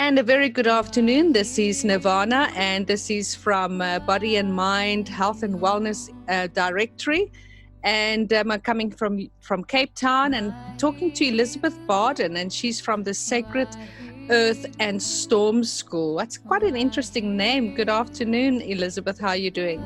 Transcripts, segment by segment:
And a very good afternoon. This is Nirvana, and this is from Body and Mind Health and Wellness Directory. And I'm coming from Cape Town and talking to Elizabeth Bardin, and she's from the Sacred Earth and Storm School. That's quite an interesting name. Good afternoon, Elizabeth. How are you doing?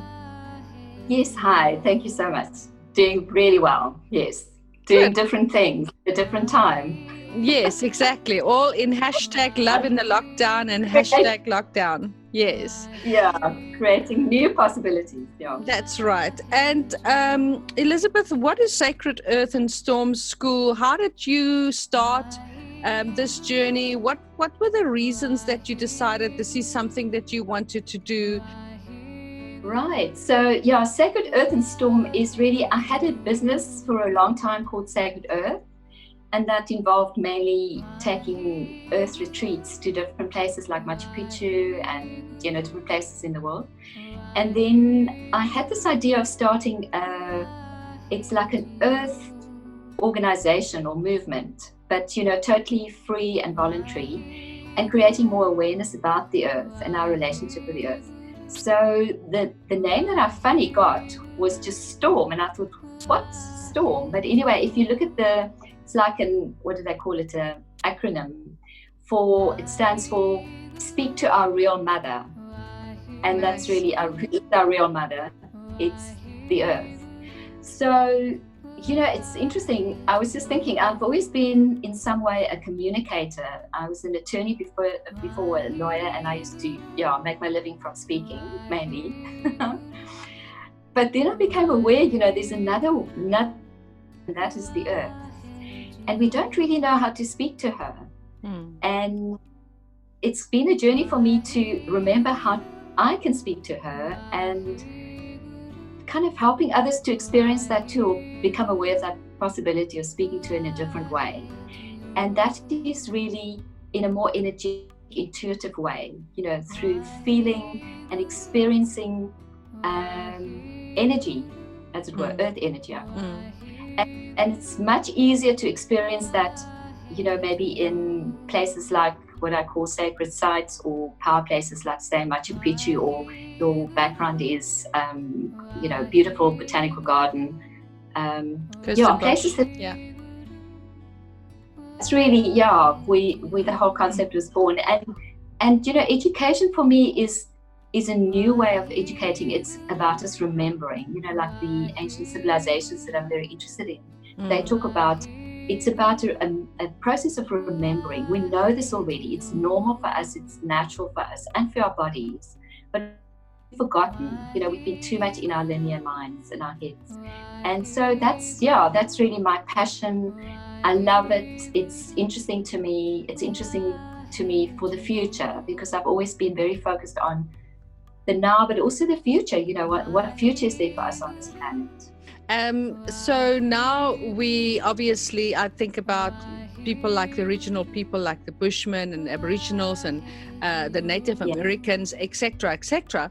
Yes, hi. Thank you so much. Doing really well. Yes. Doing different things at a different time. Yes, exactly. All in hashtag love in the lockdown and hashtag lockdown. Yes. Yeah, creating new possibilities. Yeah. That's right. And Elizabeth, what is Sacred Earth and Storm School? How did you start this journey? What were the reasons that you decided this is something that you wanted to do? Right. So, yeah, Sacred Earth and Storm is really, I had a business for a long time called Sacred Earth. And that involved mainly taking earth retreats to different places like Machu Picchu and, different places in the world. And then I had this idea of starting it's like an earth organization or movement, but, totally free and voluntary, and creating more awareness about the earth and our relationship with the earth. So the name that I finally got was just Storm. And I thought, what's Storm? But anyway, if you look at it's like what do they call it? An acronym it stands for Speak to Our Real Mother. And that's really our real mother. It's the earth. So, it's interesting. I was just thinking, I've always been in some way a communicator. I was an attorney before a lawyer, and I used to make my living from speaking mainly. But then I became aware, there's another, and that is the earth. And we don't really know how to speak to her. And it's been a journey for me to remember how I can speak to her and kind of helping others to experience that too, or become aware of that possibility of speaking to her in a different way. And that is really in a more energetic, intuitive way, through feeling and experiencing energy, as it were, earth energy. And it's much easier to experience that, maybe in places like what I call sacred sites or power places like, say, Machu Picchu, or your background is, beautiful botanical garden. Places that... Yeah. It's really, where the whole concept was born. And education for me is a new way of educating. It's about us remembering, like the ancient civilizations that I'm very interested in. They talk about, it's about a process of remembering. We know this already. It's normal for us. It's natural for us and for our bodies. But we've forgotten, we've been too much in our linear minds and our heads. And so that's really my passion. I love it. It's interesting to me. It's interesting to me for the future, because I've always been very focused on the now, but also the future. What future is there for us on this planet? So now I think about people like the original people, like the Bushmen and Aboriginals and the Native Americans, etc., etc.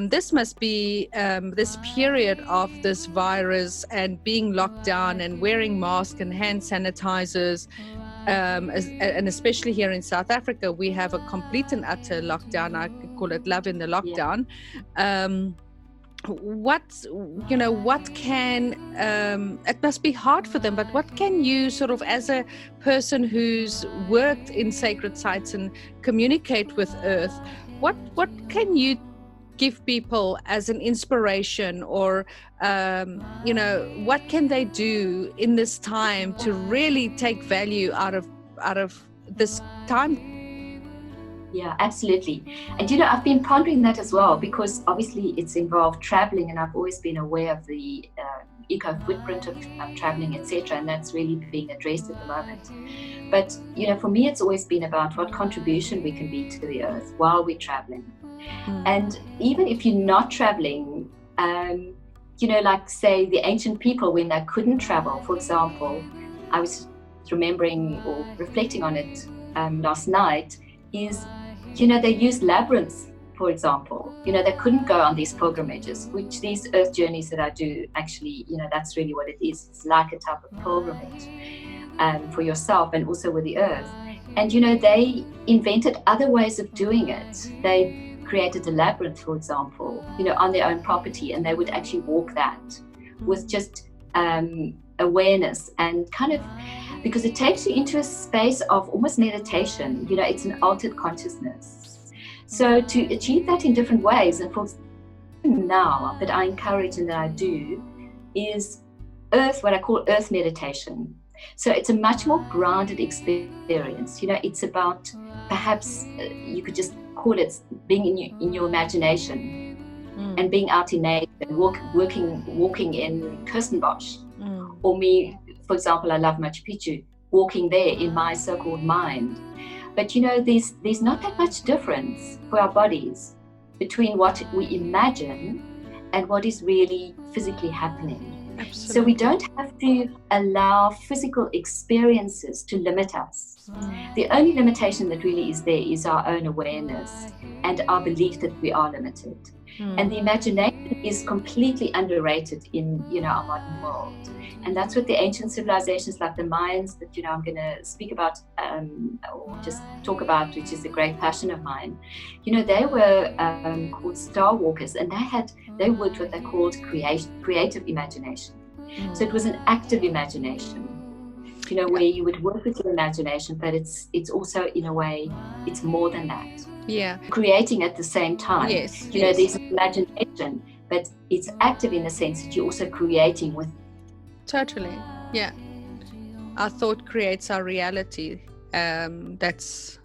This must be this period of this virus and being locked down and wearing masks and hand sanitizers. And especially here in South Africa, we have a complete and utter lockdown. I call it love in the lockdown. What can, it must be hard for them, but what can you sort of, as a person who's worked in sacred sites and communicate with Earth, what can you give people as an inspiration, or what can they do in this time to really take value out of this time? Yeah, absolutely. And I've been pondering that as well, because obviously it's involved traveling, and I've always been aware of the eco footprint of traveling, etc., and that's really being addressed at the moment. But for me, it's always been about what contribution we can be to the earth while we're traveling. And even if you're not traveling, like, say, the ancient people, when they couldn't travel, for example, I was remembering or reflecting on it last night, is they used labyrinths, for example. They couldn't go on these pilgrimages, which these earth journeys that I do, actually, that's really what it is. It's like a type of pilgrimage for yourself and also with the earth. And, you know, they invented other ways of doing it. They created a labyrinth, for example, you know, on their own property, and they would actually walk that with just awareness and kind of, because it takes you into a space of almost meditation, you know, it's an altered consciousness. So to achieve that in different ways, and for now that I encourage and that I do, is what I call earth meditation. So it's a much more grounded experience. You know, it's about, perhaps you could just call it being in your imagination and being out in nature and walking in Kirstenbosch. Or me, for example, I love Machu Picchu, walking there in my so-called mind. But you know, there's not that much difference for our bodies between what we imagine and what is really physically happening. Absolutely. So we don't have to allow physical experiences to limit us. The only limitation that really is there is our own awareness and our belief that we are limited. And the imagination is completely underrated in, you know, our modern world. And that's what the ancient civilizations like the Mayans, that, you know, I'm going to speak about or just talk about, which is a great passion of mine. You know, they were called star walkers, and they worked what they called creative imagination. So it was an active imagination, you know, where you would work with your imagination, but it's also, in a way, it's more than that. Yeah. Creating at the same time. Yes. You know, there's imagination, but it's active in the sense that you're also creating with. Totally. Yeah. Our thought creates our reality. That's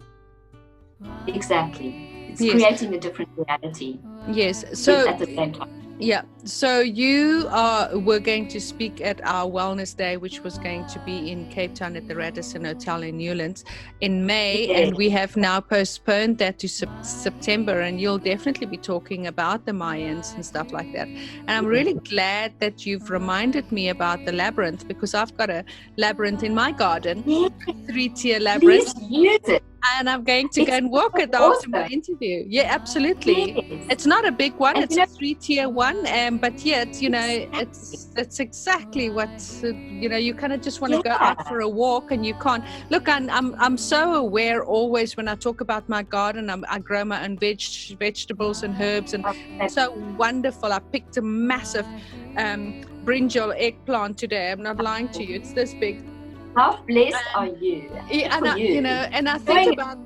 exactly. It's creating a different reality. Yes. So at the same time. Yeah. So we're going to speak at our Wellness Day, which was going to be in Cape Town at the Radisson Hotel in Newlands in May. Yes. And we have now postponed that to September. And you'll definitely be talking about the Mayans and stuff like that. And I'm really glad that you've reminded me about the labyrinth, because I've got a labyrinth in my garden, a 3-tier labyrinth. Please use it. And I'm going to go and walk it after my interview. Yeah, absolutely. Yes. It's not a big one. It's a 3-tier one, but yet, you know, it's exactly what, you know, you kind of just want to go out for a walk and you can't. Look, I'm so aware always when I talk about my garden. I grow my own vegetables and herbs, and so wonderful. I picked a massive brinjal eggplant today. I'm not lying to you. It's this big. How blessed are you? Yeah, and you know, and I think about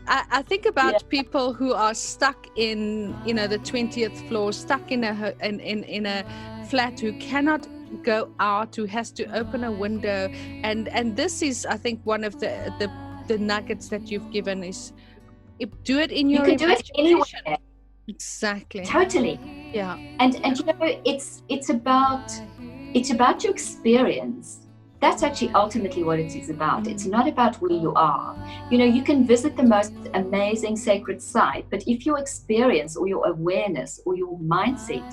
I think about people who are stuck in, you know, the 20th floor, stuck in a flat, who cannot go out, who has to open a window, and this is, I think, one of the nuggets that you've given is, do it in your imagination. You can do it anywhere. Exactly. Totally. Yeah. And you know, it's about your experience. That's actually ultimately what it is about. It's not about where you are. You know, you can visit the most amazing sacred site, but if your experience or your awareness or your mindset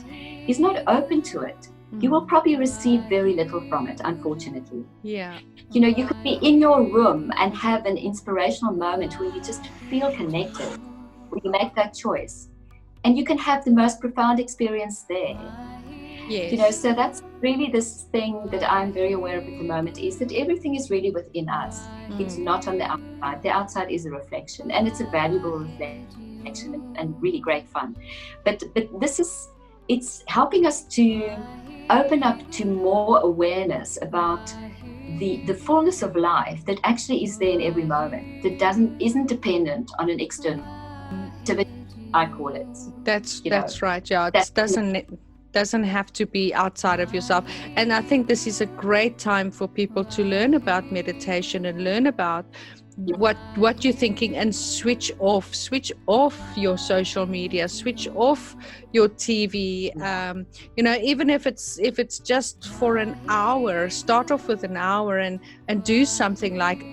is not open to it, you will probably receive very little from it, unfortunately. Yeah. You know, you could be in your room and have an inspirational moment where you just feel connected, where you make that choice, and you can have the most profound experience there. Yes. You know, so that's really this thing that I'm very aware of at the moment, is that everything is really within us. It's not on the outside. The outside is a reflection, and it's a valuable reflection and really great fun. But it's helping us to open up to more awareness about the fullness of life that actually is there in every moment, that isn't dependent on an external activity, I call it. That's right. Yeah, it doesn't have to be outside of yourself. And I think this is a great time for people to learn about meditation and learn about what you're thinking, and switch off your social media, switch off your TV. You know, even if it's just for an hour, start off with an hour and do something like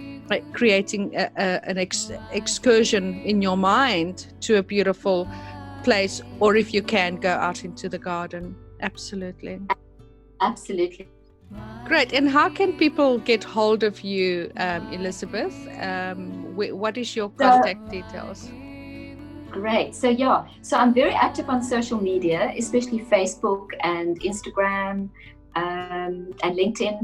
creating an excursion in your mind to a beautiful place, or if you can, go out into the garden. Absolutely. Great. And how can people get hold of you, Elizabeth? What is your contact details? Great. So I'm very active on social media, especially Facebook and Instagram and LinkedIn.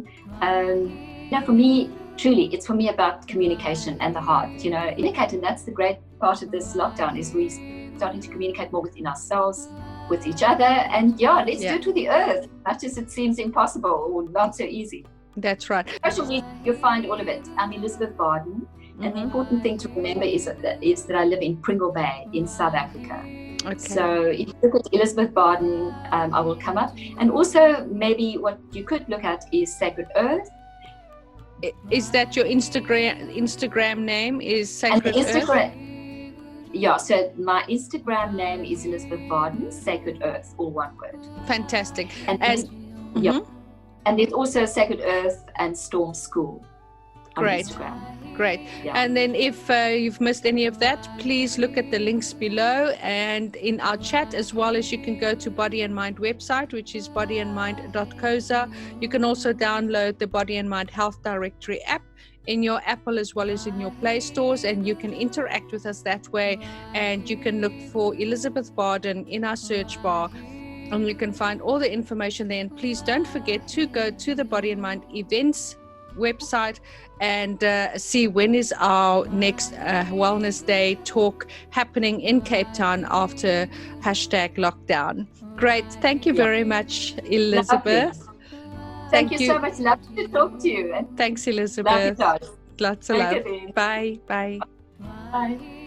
For me, truly, it's for me about communication and the heart, communicate. And that's the great part of this lockdown, is we starting to communicate more within ourselves, with each other, and let's do it with the earth, much as it seems impossible or not so easy. That's right. Social media, you'll find all of it. I'm Elizabeth Bardin, and the important thing to remember is that I live in Pringle Bay in South Africa. Okay. So if you look at Elizabeth Bardin, I will come up. And also maybe what you could look at is Sacred Earth. Is that your Instagram name? Is Sacred Earth? Yeah, so my Instagram name is Elizabeth Bardin, Sacred Earth, all one word. Fantastic. And there's also Sacred Earth and Storm School on Instagram. Great. Yeah. And then if you've missed any of that, please look at the links below and in our chat, as well as you can go to Body and Mind website, which is bodyandmind.coza. You can also download the Body and Mind Health Directory app in your Apple as well as in your Play stores, and you can interact with us that way. And you can look for Elizabeth Bardin in our search bar, and you can find all the information there. And please don't forget to go to the Body and Mind events website and see when is our next Wellness Day talk happening in Cape Town after #lockdown. Great. Thank you very much, Elizabeth. Thank you so much. Lovely to talk to you. Thanks, Elizabeth. Lots of love. Bye. Bye. Bye.